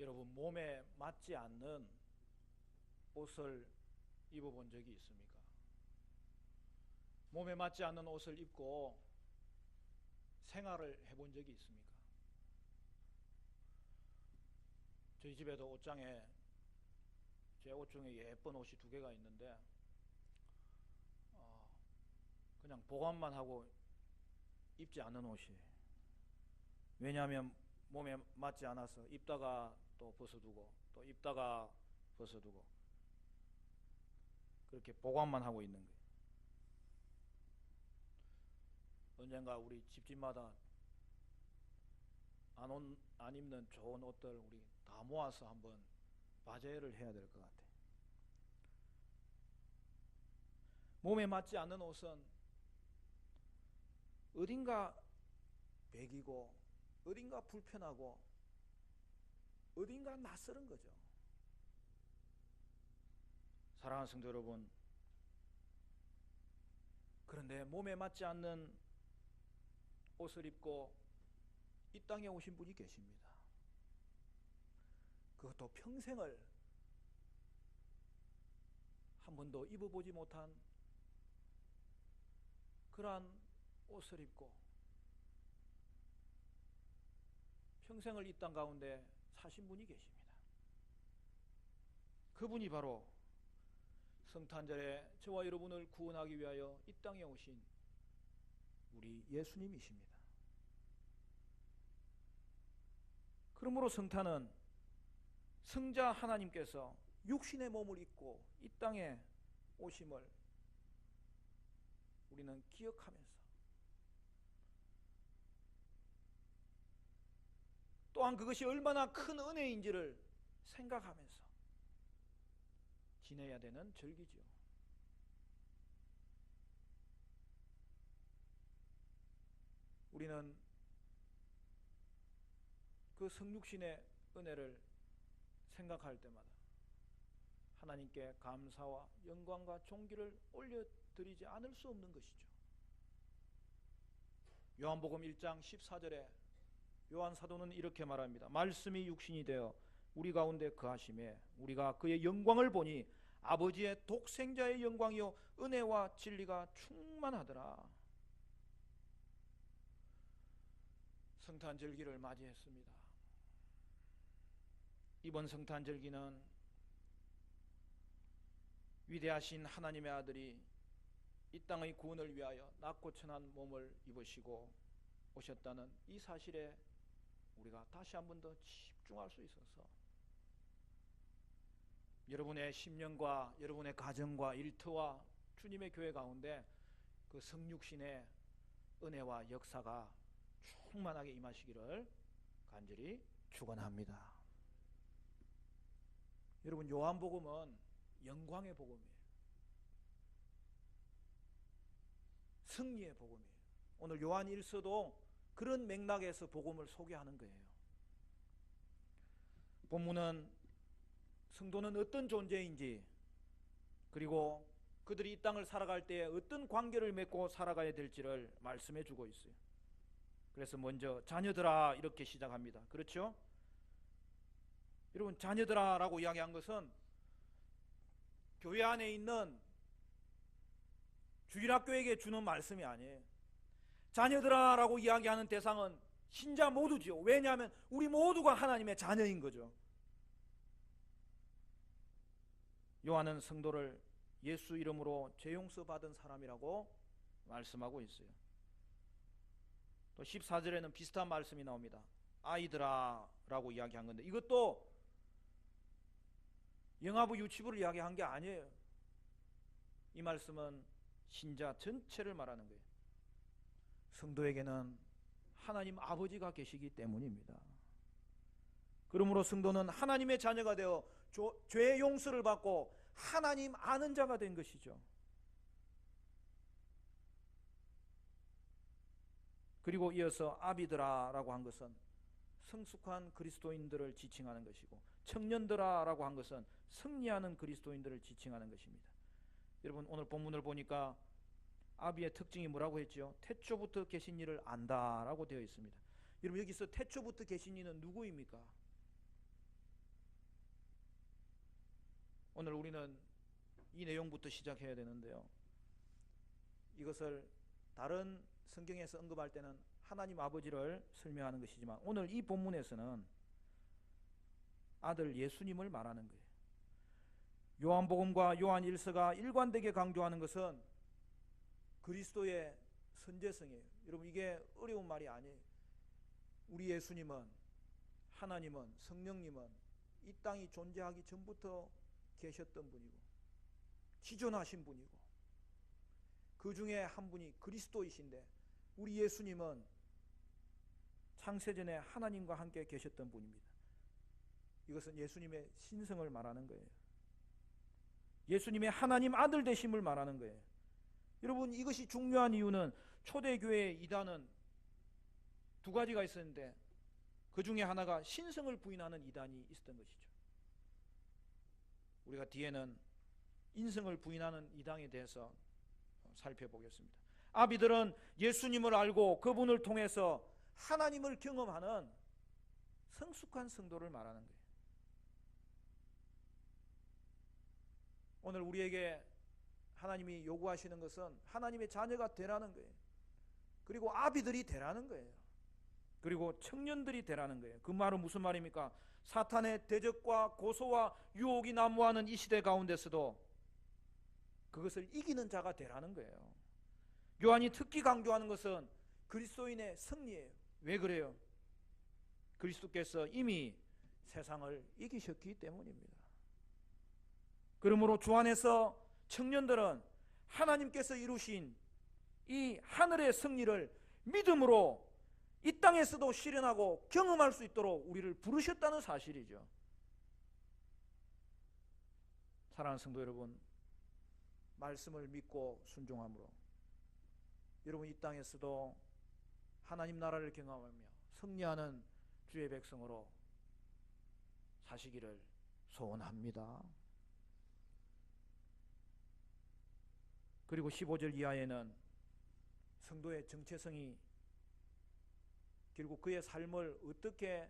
여러분, 몸에 맞지 않는 옷을 입어본 적이 있습니까? 몸에 맞지 않는 옷을 입고 생활을 해본 적이 있습니까? 저희 집에도 옷장에 제 옷 중에 예쁜 옷이 두 개가 있는데 그냥 보관만 하고 입지 않는 옷이, 왜냐하면 몸에 맞지 않아서 입다가 또 벗어두고 또 입다가 벗어두고 그렇게 보관만 하고 있는 거예요. 언젠가 우리 집집마다 안 입는 좋은 옷들 우리 다 모아서 한번 바제를 해야 될 것 같아. 몸에 맞지 않는 옷은 어딘가 배기고 어딘가 불편하고 어딘가 낯설은 거죠. 사랑하는 성도 여러분, 그런데 몸에 맞지 않는 옷을 입고 이 땅에 오신 분이 계십니다. 그것도 평생을 한 번도 입어보지 못한 그러한 옷을 입고 평생을 이 땅 가운데 사신 분이 계십니다. 그분이 바로 성탄절에 저와 여러분을 구원하기 위하여 이 땅에 오신 우리 예수님이십니다. 그러므로 성탄은 성자 하나님께서 육신의 몸을 입고 이 땅에 오심을 우리는 기억하면서, 또한 그것이 얼마나 큰 은혜인지를 생각하면서 지내야 되는 절기죠. 우리는 그 성육신의 은혜를 생각할 때마다 하나님께 감사와 영광과 존귀를 올려드리지 않을 수 없는 것이죠. 요한복음 1장 14절에 요한 사도는 이렇게 말합니다. 말씀이 육신이 되어 우리 가운데 거하심에 우리가 그의 영광을 보니 아버지의 독생자의 영광이요 은혜와 진리가 충만하더라. 성탄절기를 맞이했습니다. 이번 성탄절기는 위대하신 하나님의 아들이 이 땅의 구원을 위하여 낮고 천한 몸을 입으시고 오셨다는 이 사실에 우리가 다시 한 번 더 집중할 수 있어서 여러분의 심령과 여러분의 가정과 일터와 주님의 교회 가운데 그 성육신의 은혜와 역사가 충만하게 임하시기를 간절히 축원합니다. 여러분, 요한복음은 영광의 복음이에요. 승리의 복음이에요. 오늘 요한 1서도 그런 맥락에서 복음을 소개하는 거예요. 본문은 성도는 어떤 존재인지, 그리고 그들이 이 땅을 살아갈 때 어떤 관계를 맺고 살아가야 될지를 말씀해 주고 있어요. 그래서 먼저 자녀들아 이렇게 시작합니다. 그렇죠? 여러분, 자녀들아 라고 이야기한 것은 교회 안에 있는 주일학교에게 주는 말씀이 아니에요. 자녀들아 라고 이야기하는 대상은 신자 모두지요. 왜냐하면 우리 모두가 하나님의 자녀인 거죠. 요한은 성도를 예수 이름으로 죄 용서 받은 사람이라고 말씀하고 있어요. 또 14절에는 비슷한 말씀이 나옵니다. 아이들아 라고 이야기한 건데, 이것도 영아부 유치부를 이야기한 게 아니에요. 이 말씀은 신자 전체를 말하는 거예요. 성도에게는 하나님 아버지가 계시기 때문입니다. 그러므로 성도는 하나님의 자녀가 되어 죄의 용서를 받고 하나님 아는 자가 된 것이죠. 그리고 이어서 아비들아 라고 한 것은 성숙한 그리스도인들을 지칭하는 것이고, 청년들아 라고 한 것은 승리하는 그리스도인들을 지칭하는 것입니다. 여러분, 오늘 본문을 보니까 아비의 특징이 뭐라고 했죠? 태초부터 계신 이를 안다 라고 되어 있습니다. 여러분, 여기서 태초부터 계신 이는 누구입니까? 오늘 우리는 이 내용부터 시작해야 되는데요. 이것을 다른 성경에서 언급할 때는 하나님 아버지를 설명하는 것이지만 오늘 이 본문에서는 아들 예수님을 말하는 거예요. 요한복음과 요한일서가 일관되게 강조하는 것은 그리스도의 선제성이에요. 여러분, 이게 어려운 말이 아니에요. 우리 예수님은, 하나님은, 성령님은 이 땅이 존재하기 전부터 계셨던 분이고 지존하신 분이고 그 중에 한 분이 그리스도이신데, 우리 예수님은 창세전에 하나님과 함께 계셨던 분입니다. 이것은 예수님의 신성을 말하는 거예요. 예수님의 하나님 아들 되심을 말하는 거예요. 여러분, 이것이 중요한 이유는 초대교회의 이단은 두 가지가 있었는데 그 중에 하나가 신성을 부인하는 이단이 있었던 것이죠. 우리가 뒤에는 인성을 부인하는 이단에 대해서 살펴보겠습니다. 아비들은 예수님을 알고 그분을 통해서 하나님을 경험하는 성숙한 성도를 말하는 거예요. 오늘 우리에게 하나님이 요구하시는 것은 하나님의 자녀가 되라는 거예요. 그리고 아비들이 되라는 거예요. 그리고 청년들이 되라는 거예요. 그 말은 무슨 말입니까? 사탄의 대적과 고소와 유혹이 난무하는 이 시대 가운데서도 그것을 이기는 자가 되라는 거예요. 요한이 특히 강조하는 것은 그리스도인의 승리예요. 왜 그래요? 그리스도께서 이미 세상을 이기셨기 때문입니다. 그러므로 주 안에서 청년들은 하나님께서 이루신 이 하늘의 승리를 믿음으로 이 땅에서도 실현하고 경험할 수 있도록 우리를 부르셨다는 사실이죠. 사랑하는 성도 여러분, 말씀을 믿고 순종함으로 여러분 이 땅에서도 하나님 나라를 경험하며 승리하는 주의 백성으로 사시기를 소원합니다. 그리고 15절 이하에는 성도의 정체성이 결국 그의 삶을 어떻게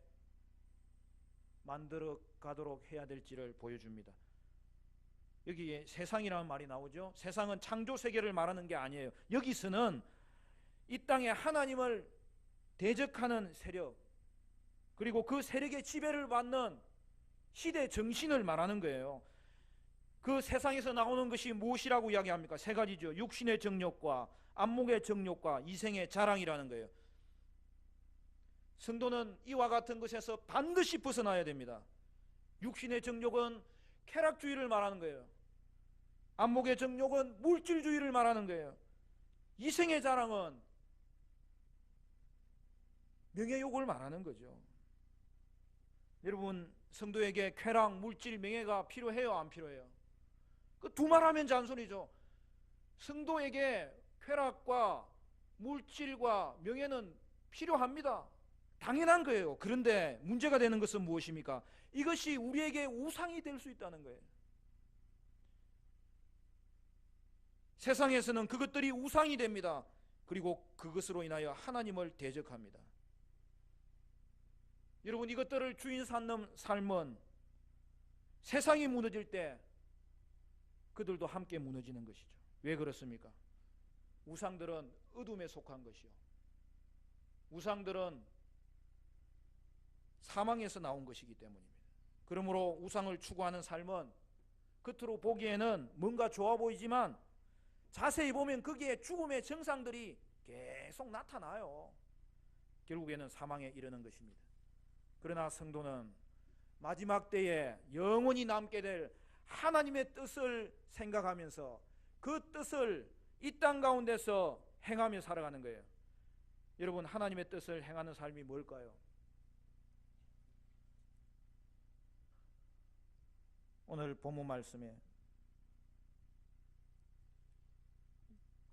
만들어 가도록 해야 될지를 보여줍니다. 여기에 세상이라는 말이 나오죠. 세상은 창조 세계를 말하는 게 아니에요. 여기서는 이 땅에 하나님을 대적하는 세력, 그리고 그 세력의 지배를 받는 시대 정신을 말하는 거예요. 그 세상에서 나오는 것이 무엇이라고 이야기합니까? 세 가지죠. 육신의 정욕과 안목의 정욕과 이생의 자랑이라는 거예요. 성도는 이와 같은 것에서 반드시 벗어나야 됩니다. 육신의 정욕은 쾌락주의를 말하는 거예요. 안목의 정욕은 물질주의를 말하는 거예요. 이생의 자랑은 명예욕을 말하는 거죠. 여러분, 성도에게 쾌락, 물질, 명예가 필요해요, 안 필요해요? 그 두 말하면 잔소리죠. 성도에게 쾌락과 물질과 명예는 필요합니다. 당연한 거예요. 그런데 문제가 되는 것은 무엇입니까? 이것이 우리에게 우상이 될 수 있다는 거예요. 세상에서는 그것들이 우상이 됩니다. 그리고 그것으로 인하여 하나님을 대적합니다. 여러분, 이것들을 주인 삼는 삶은 세상이 무너질 때 그들도 함께 무너지는 것이죠. 왜 그렇습니까? 우상들은 어둠에 속한 것이요, 우상들은 사망에서 나온 것이기 때문입니다. 그러므로 우상을 추구하는 삶은 겉으로 보기에는 뭔가 좋아 보이지만 자세히 보면 거기에 죽음의 증상들이 계속 나타나요. 결국에는 사망에 이르는 것입니다. 그러나 성도는 마지막 때에 영원히 남게 될 하나님의 뜻을 생각하면서 그 뜻을 이 땅 가운데서 행하며 살아가는 거예요. 여러분, 하나님의 뜻을 행하는 삶이 뭘까요? 오늘 본문 말씀에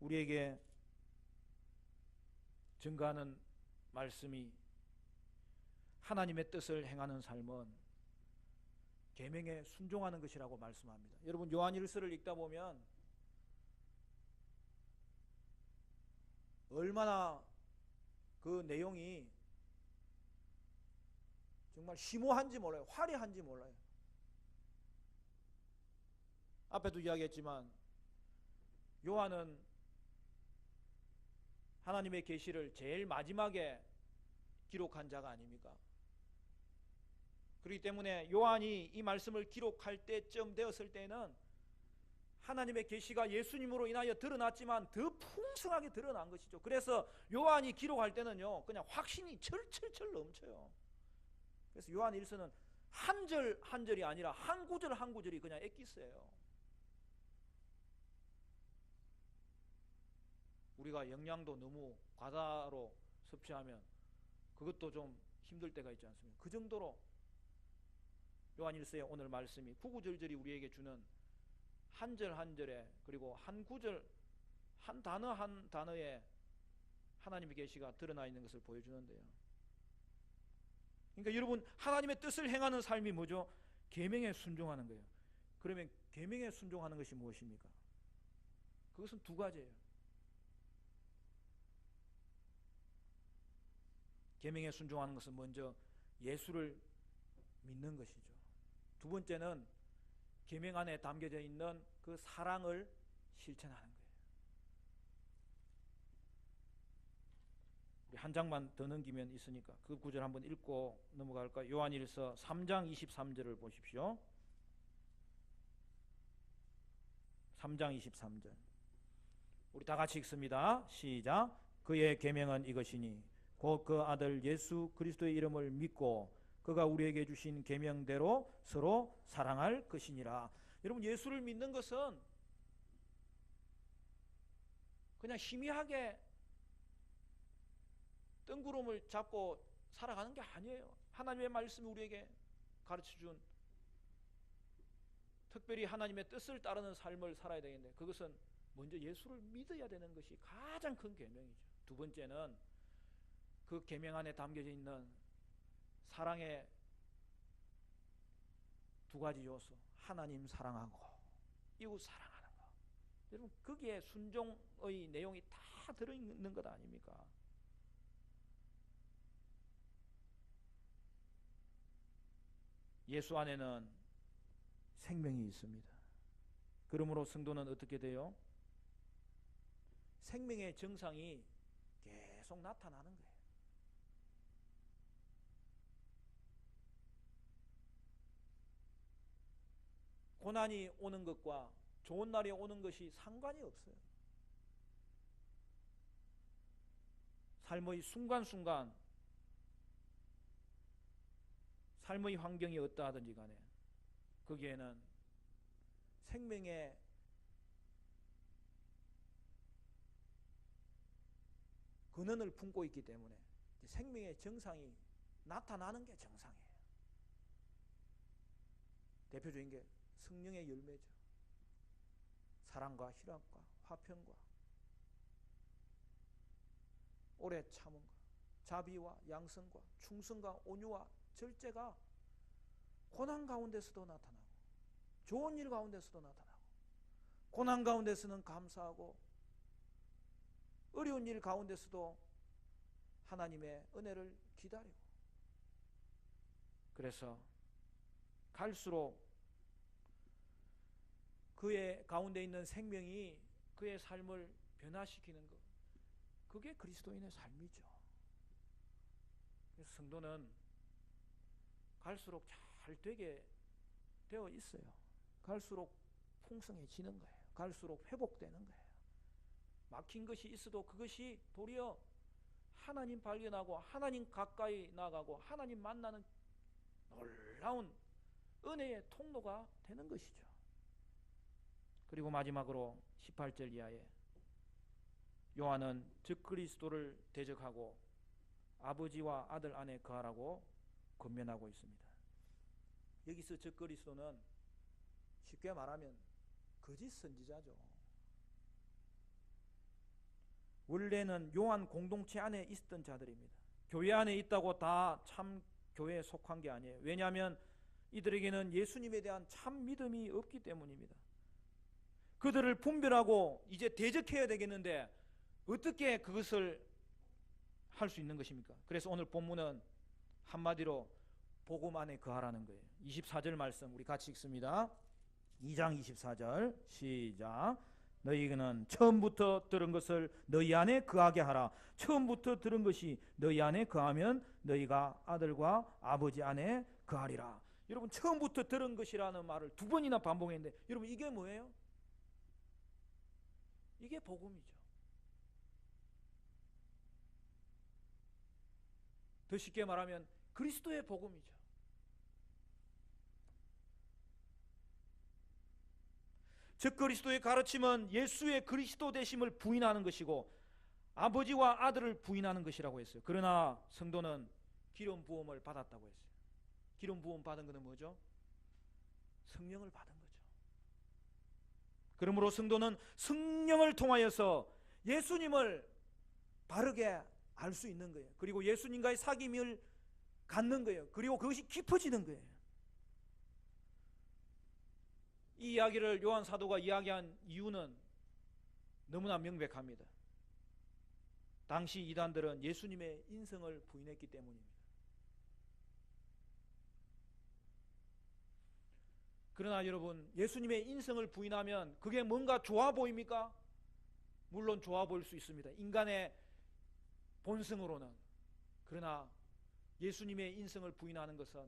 우리에게 증거하는 말씀이 하나님의 뜻을 행하는 삶은 계명에 순종하는 것이라고 말씀합니다. 여러분, 요한일서를 읽다 보면 얼마나 그 내용이 정말 심오한지 몰라요. 화려한지 몰라요. 앞에도 이야기했지만 요한은 하나님의 계시를 제일 마지막에 기록한 자가 아닙니까? 그렇기 때문에 요한이 이 말씀을 기록할 때쯤 되었을 때는 하나님의 계시가 예수님으로 인하여 드러났지만 더 풍성하게 드러난 것이죠. 그래서 요한이 기록할 때는요, 그냥 확신이 철철철 넘쳐요. 그래서 요한 1서는 한 절 한 절이 아니라 한 구절 한 구절이 그냥 엑기스예요. 우리가 영양도 너무 과다로 섭취하면 그것도 좀 힘들 때가 있지 않습니까? 그 정도로 요한 1서의 오늘 말씀이 구구절절이 우리에게 주는 한 절 한 절에, 그리고 한 구절 한 단어 한 단어에 하나님의 계시가 드러나 있는 것을 보여주는데요. 그러니까 여러분, 하나님의 뜻을 행하는 삶이 뭐죠? 계명에 순종하는 거예요. 그러면 계명에 순종하는 것이 무엇입니까? 그것은 두 가지예요. 계명에 순종하는 것은 먼저 예수를 믿는 것이죠. 두 번째는 계명 안에 담겨져 있는 그 사랑을 실천하는 거예요. 우리 한 장만 더 넘기면 있으니까 그 구절 한번 읽고 넘어갈까요? 요한일서 3장 23절을 보십시오. 3장 23절 우리 다 같이 읽습니다. 시작. 그의 계명은 이것이니 곧 그 아들 예수 그리스도의 이름을 믿고 그가 우리에게 주신 계명대로 서로 사랑할 것이니라. 여러분, 예수를 믿는 것은 그냥 희미하게 뜬구름을 잡고 살아가는 게 아니에요. 하나님의 말씀이 우리에게 가르쳐준, 특별히 하나님의 뜻을 따르는 삶을 살아야 되겠는데, 그것은 먼저 예수를 믿어야 되는 것이 가장 큰 계명이죠. 두 번째는 그 계명 안에 담겨져 있는 사랑의 두 가지 요소, 하나님 사랑하고 이웃 사랑하는 것. 여러분, 거기에 순종의 내용이 다 들어있는 것 아닙니까? 예수 안에는 생명이 있습니다. 그러므로 성도는 어떻게 돼요? 생명의 정상이 계속 나타나는 거예요. 고난이 오는 것과 좋은 날이 오는 것이 상관이 없어요. 삶의 순간순간, 삶의 환경이 어떠하든지 간에 거기에는 생명의 근원을 품고 있기 때문에 생명의 정상이 나타나는 게 정상이에요. 대표적인 게 성령의 열매죠. 사랑과 희락과 화평과 오래 참음과 자비와 양성과 충성과 온유와 절제가 고난 가운데서도 나타나고 좋은 일 가운데서도 나타나고, 고난 가운데서는 감사하고 어려운 일 가운데서도 하나님의 은혜를 기다리고, 그래서 갈수록 그의 가운데 있는 생명이 그의 삶을 변화시키는 것, 그게 그리스도인의 삶이죠. 그래서 성도는 갈수록 잘 되게 되어 있어요. 갈수록 풍성해지는 거예요. 갈수록 회복되는 거예요. 막힌 것이 있어도 그것이 도리어 하나님 발견하고 하나님 가까이 나가고 하나님 만나는 놀라운 은혜의 통로가 되는 것이죠. 그리고 마지막으로 18절 이하에 요한은 적그리스도를 대적하고 아버지와 아들 안에 거하라고 권면하고 있습니다. 여기서 적그리스도는 쉽게 말하면 거짓 선지자죠. 원래는 요한 공동체 안에 있었던 자들입니다. 교회 안에 있다고 다 참 교회에 속한 게 아니에요. 왜냐하면 이들에게는 예수님에 대한 참 믿음이 없기 때문입니다. 그들을 분별하고 이제 대적해야 되겠는데 어떻게 그것을 할 수 있는 것입니까? 그래서 오늘 본문은 한마디로 복음 안에 거하라는 거예요. 24절 말씀 우리 같이 읽습니다. 2장 24절 시작. 너희는 처음부터 들은 것을 너희 안에 거하게 하라. 처음부터 들은 것이 너희 안에 거하면 너희가 아들과 아버지 안에 거하리라. 여러분, 처음부터 들은 것이라는 말을 두 번이나 반복했는데, 여러분, 이게 뭐예요? 이게 복음이죠. 더 쉽게 말하면 그리스도의 복음이죠. 즉 그리스도의 가르침은 예수의 그리스도 되심을 부인하는 것이고 아버지와 아들을 부인하는 것이라고 했어요. 그러나 성도는 기름 부음을 받았다고 했어요. 기름 부음 받은 것은 뭐죠? 성령을 받은 거죠. 그러므로 성도는 성령을 통하여서 예수님을 바르게 알 수 있는 거예요. 그리고 예수님과의 사귐을 갖는 거예요. 그리고 그것이 깊어지는 거예요. 이 이야기를 요한 사도가 이야기한 이유는 너무나 명백합니다. 당시 이단들은 예수님의 인성을 부인했기 때문입니다. 그러나 여러분, 예수님의 인성을 부인하면 그게 뭔가 좋아 보입니까? 물론 좋아 보일 수 있습니다. 인간의 본성으로는. 그러나 예수님의 인성을 부인하는 것은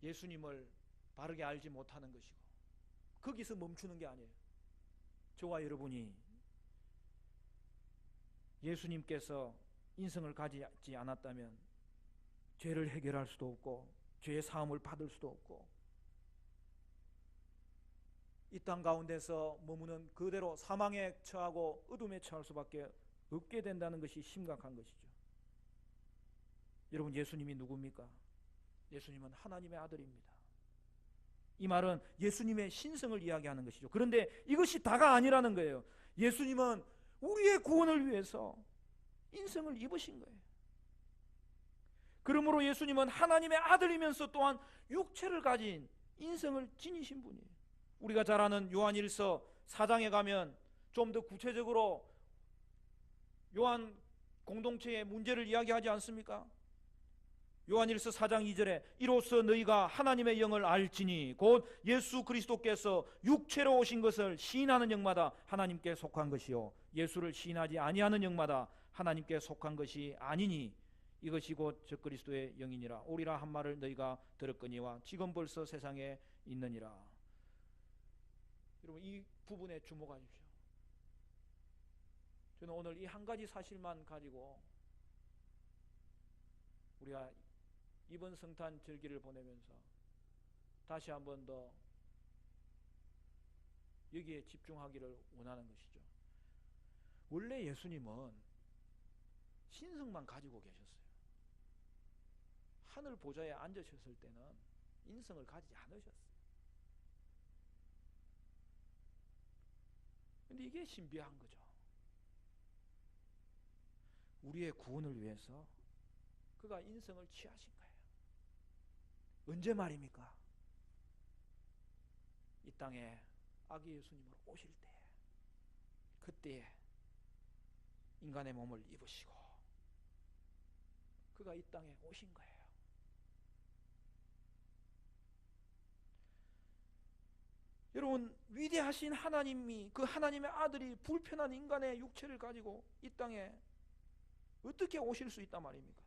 예수님을 바르게 알지 못하는 것이고 거기서 멈추는 게 아니에요. 저와 여러분이 예수님께서 인성을 가지지 않았다면 죄를 해결할 수도 없고 죄의 사함을 받을 수도 없고 이 땅 가운데서 머무는 그대로 사망에 처하고 어둠에 처할 수밖에 없게 된다는 것이 심각한 것이죠. 여러분, 예수님이 누굽니까? 예수님은 하나님의 아들입니다. 이 말은 예수님의 신성을 이야기하는 것이죠. 그런데 이것이 다가 아니라는 거예요. 예수님은 우리의 구원을 위해서 인성을 입으신 거예요. 그러므로 예수님은 하나님의 아들이면서 또한 육체를 가진 인성을 지니신 분이에요. 우리가 잘 아는 요한일서 4장에 가면 좀 더 구체적으로 요한 공동체의 문제를 이야기하지 않습니까? 요한일서 4장 2절에 이로써 너희가 하나님의 영을 알지니 곧 예수 그리스도께서 육체로 오신 것을 시인하는 영마다 하나님께 속한 것이요 예수를 시인하지 아니하는 영마다 하나님께 속한 것이 아니니 이것이 곧 저 그리스도의 영이니라. 오리라 한 말을 너희가 들었거니와 지금 벌써 세상에 있느니라. 여러분, 이 부분에 주목하십시오. 저는 오늘 이 한 가지 사실만 가지고 우리가 이번 성탄 절기를 보내면서 다시 한 번 더 여기에 집중하기를 원하는 것이죠. 원래 예수님은 신성만 가지고 계셨어요. 하늘 보좌에 앉으셨을 때는 인성을 가지지 않으셨어요. 근데 이게 신비한 거죠. 우리의 구원을 위해서 그가 인성을 취하신 거예요. 언제 말입니까? 이 땅에 아기 예수님으로 오실 때, 그때에 인간의 몸을 입으시고 그가 이 땅에 오신 거예요. 여러분, 위대하신 하나님이, 그 하나님의 아들이 불편한 인간의 육체를 가지고 이 땅에 어떻게 오실 수 있단 말입니까?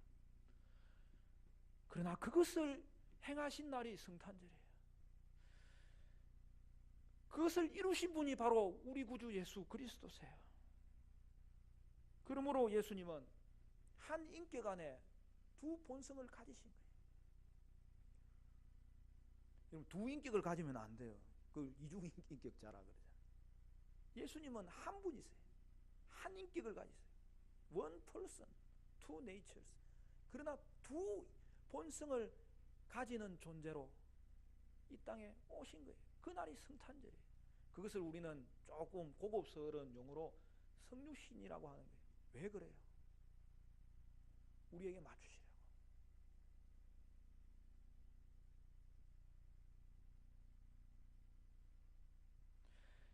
그러나 그것을 행하신 날이 성탄절이에요. 그것을 이루신 분이 바로 우리 구주 예수 그리스도세요. 그러므로 예수님은 한 인격 안에 두 본성을 가지신 거예요. 여러분, 두 인격을 가지면 안 돼요. 그 이중인격자라 그러잖아요. 예수님은 한 분이세요. 한 인격을 가지세요. One person, two natures. 그러나 두 본성을 가지는 존재로 이 땅에 오신 거예요. 그날이 성탄절이에요. 그것을 우리는 조금 고급스러운 용어로 성육신이라고 하는 거예요. 왜 그래요? 우리에게 맞추시라고.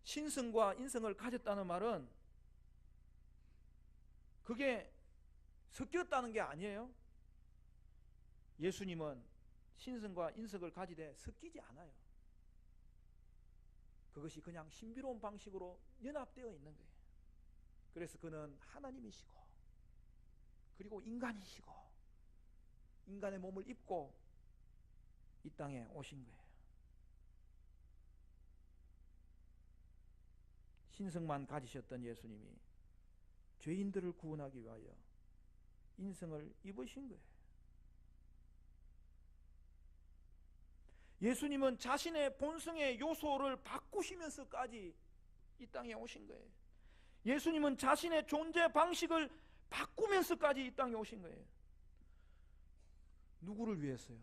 신성과 인성을 가졌다는 말은 그게 섞였다는 게 아니에요. 예수님은 신성과 인석을 가지되 섞이지 않아요. 그것이 그냥 신비로운 방식으로 연합되어 있는 거예요. 그래서 그는 하나님이시고 그리고 인간이시고 인간의 몸을 입고 이 땅에 오신 거예요. 신성만 가지셨던 예수님이 죄인들을 구원하기 위하여 인성을 입으신 거예요. 예수님은 자신의 본성의 요소를 바꾸시면서까지 이 땅에 오신 거예요. 예수님은 자신의 존재 방식을 바꾸면서까지 이 땅에 오신 거예요. 누구를 위해서요?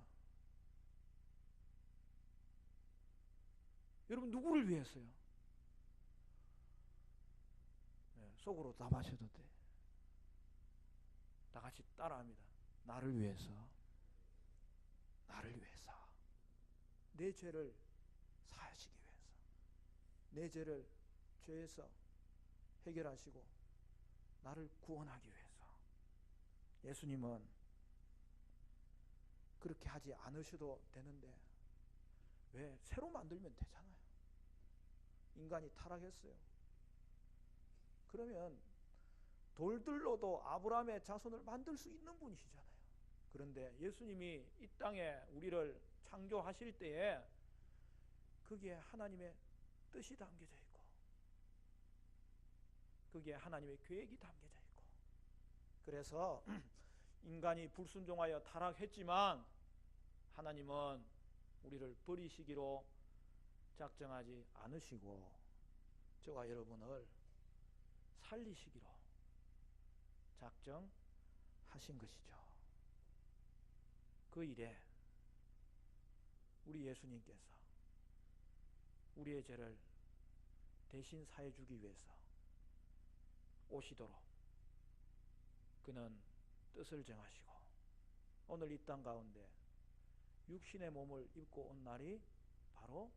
여러분, 누구를 위해서요? 네, 속으로 답하셔도 돼. 다 같이 따라합니다. 나를 위해서, 나를 위해서, 내 죄를 사하시기 위해서, 내 죄를 죄에서 해결하시고 나를 구원하기 위해서. 예수님은 그렇게 하지 않으셔도 되는데 왜 새로 만들면 되잖아요. 인간이 타락했어요. 그러면 돌들로도 아브라함의 자손을 만들 수 있는 분이시잖아요. 그런데 예수님이 이 땅에 우리를 창조하실 때에 거기에 하나님의 뜻이 담겨져 있고 거기에 하나님의 계획이 담겨져 있고, 그래서 인간이 불순종하여 타락했지만 하나님은 우리를 버리시기로 작정하지 않으시고 저와 여러분을 살리시기로 작정하신 것이죠. 그 일에 우리 예수님께서 우리의 죄를 대신 사해 주기 위해서 오시도록 그는 뜻을 정하시고 오늘 이 땅 가운데 육신의 몸을 입고 온 날이 바로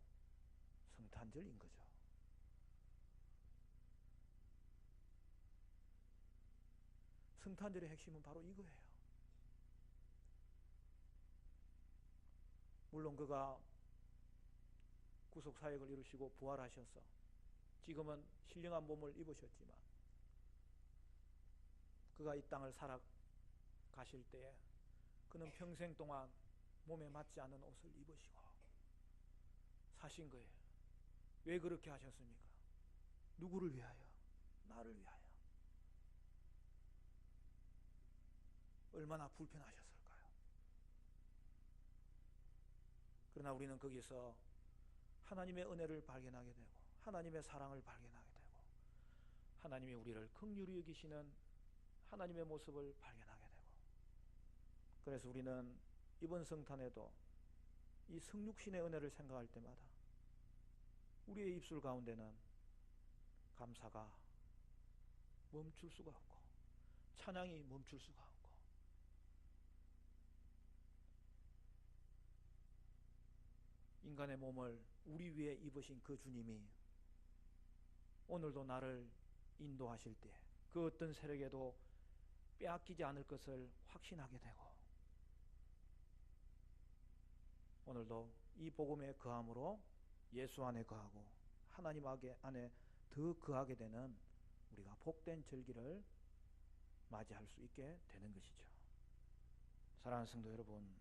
성탄절인 거죠. 성탄절의 핵심은 바로 이거예요. 물론 그가 구속사역을 이루시고 부활하셔서 지금은 신령한 몸을 입으셨지만 그가 이 땅을 살아가실 때에 그는 평생 동안 몸에 맞지 않는 옷을 입으시고 사신 거예요. 왜 그렇게 하셨습니까? 누구를 위하여? 나를 위하여. 얼마나 불편하셨을까요? 그러나 우리는 거기서 하나님의 은혜를 발견하게 되고 하나님의 사랑을 발견하게 되고 하나님이 우리를 긍휼히 여기시는 하나님의 모습을 발견하게 되고, 그래서 우리는 이번 성탄에도 이 성육신의 은혜를 생각할 때마다 우리의 입술 가운데는 감사가 멈출 수가 없고 찬양이 멈출 수가 없고, 인간의 몸을 우리 위에 입으신 그 주님이 오늘도 나를 인도하실 때 그 어떤 세력에도 빼앗기지 않을 것을 확신하게 되고 오늘도 이 복음의 거함으로 예수 안에 거하고 하나님 안에 더 거하게 되는 우리가 복된 절기를 맞이할 수 있게 되는 것이죠. 사랑하는 성도 여러분,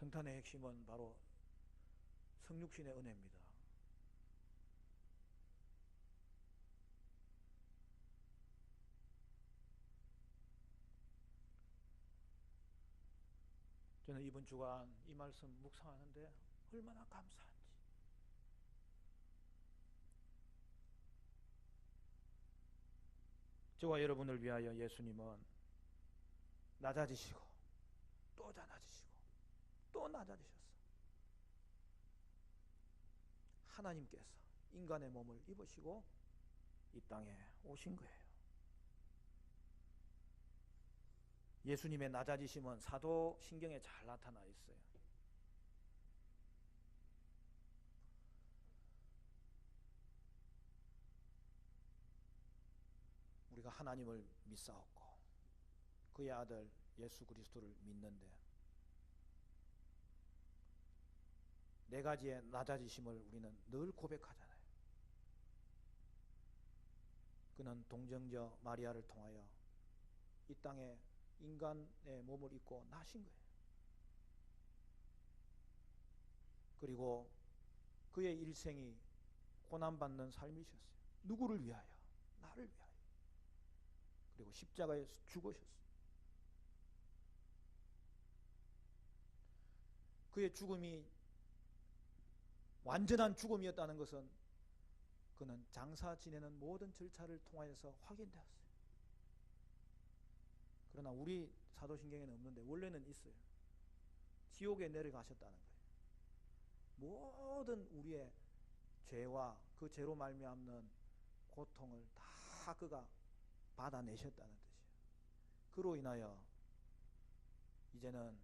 성탄의 핵심은 바로 성육신의 은혜입니다. 저는 이번 주간 이 말씀 묵상하는데 얼마나 감사한지, 저와 여러분을 위하여 예수님은 낮아지시고 또 낮아지시고 또 낮아지셨어. 하나님께서 인간의 몸을 입으시고 이 땅에 오신 거예요. 예수님의 낮아지심은 사도신경에 잘 나타나 있어요. 우리가 하나님을 믿사옵고 그의 아들 예수 그리스도를 믿는데 네 가지의 낮아지심을 우리는 늘 고백하잖아요. 그는 동정녀 마리아를 통하여 이 땅에 인간의 몸을 입고 나신 거예요. 그리고 그의 일생이 고난받는 삶이셨어요. 누구를 위하여? 나를 위하여. 그리고 십자가에서 죽으셨어요. 그의 죽음이 완전한 죽음이었다는 것은 그는 장사 지내는 모든 절차를 통하여서 확인되었어요. 그러나 우리 사도신경에는 없는데 원래는 있어요. 지옥에 내려가셨다는 거예요. 모든 우리의 죄와 그 죄로 말미암는 고통을 다 그가 받아내셨다는 뜻이에요. 그로 인하여 이제는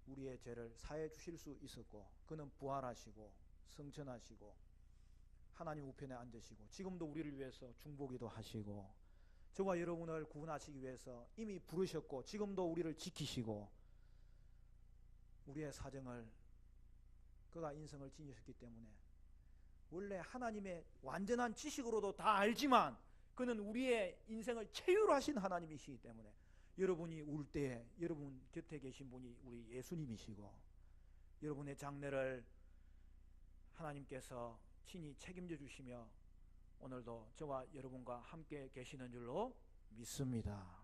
우리의 죄를 사해 주실 수 있었고 그는 부활하시고 승천하시고 하나님 우편에 앉으시고 지금도 우리를 위해서 중보기도 하시고 저와 여러분을 구원하시기 위해서 이미 부르셨고 지금도 우리를 지키시고 우리의 사정을 그가 인생을 지니셨기 때문에 원래 하나님의 완전한 지식으로도 다 알지만 그는 우리의 인생을 체휼하신 하나님이시기 때문에 여러분이 울 때에 여러분 곁에 계신 분이 우리 예수님이시고 여러분의 장래를 하나님께서 친히 책임져 주시며 오늘도 저와 여러분과 함께 계시는 줄로 믿습니다.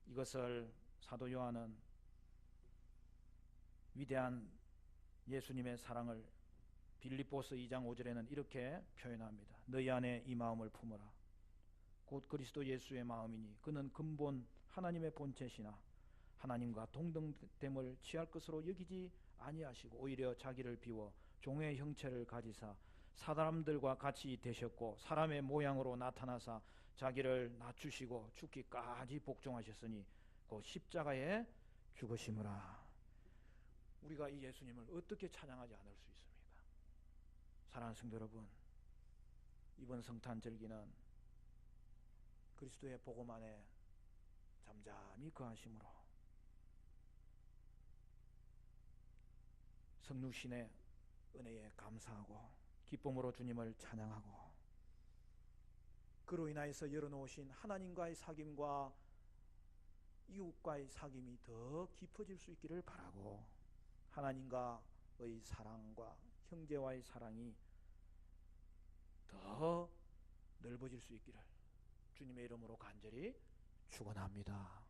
이것을 사도 요한은 위대한 예수님의 사랑을 빌립보서 2장 5절에는 이렇게 표현합니다. 너희 안에 이 마음을 품어라. 곧 그리스도 예수의 마음이니 그는 근본 하나님의 본체시나 하나님과 동등됨을 취할 것으로 여기지 아니하시고 오히려 자기를 비워 종의 형체를 가지사 사람들과 같이 되셨고 사람의 모양으로 나타나사 자기를 낮추시고 죽기까지 복종하셨으니 그 십자가에 죽으심이라. 우리가 이 예수님을 어떻게 찬양하지 않을 수 있습니까? 사랑하는 성도 여러분, 이번 성탄절기는 그리스도의 복음 안에 잠잠히 거하심으로 성육신의 은혜에 감사하고 기쁨으로 주님을 찬양하고 그로 인하여서 열어놓으신 하나님과의 사귐과 이웃과의 사귐이 더 깊어질 수 있기를 바라고 하나님과의 사랑과 형제와의 사랑이 더 넓어질 수 있기를 주님의 이름으로 간절히 축원합니다.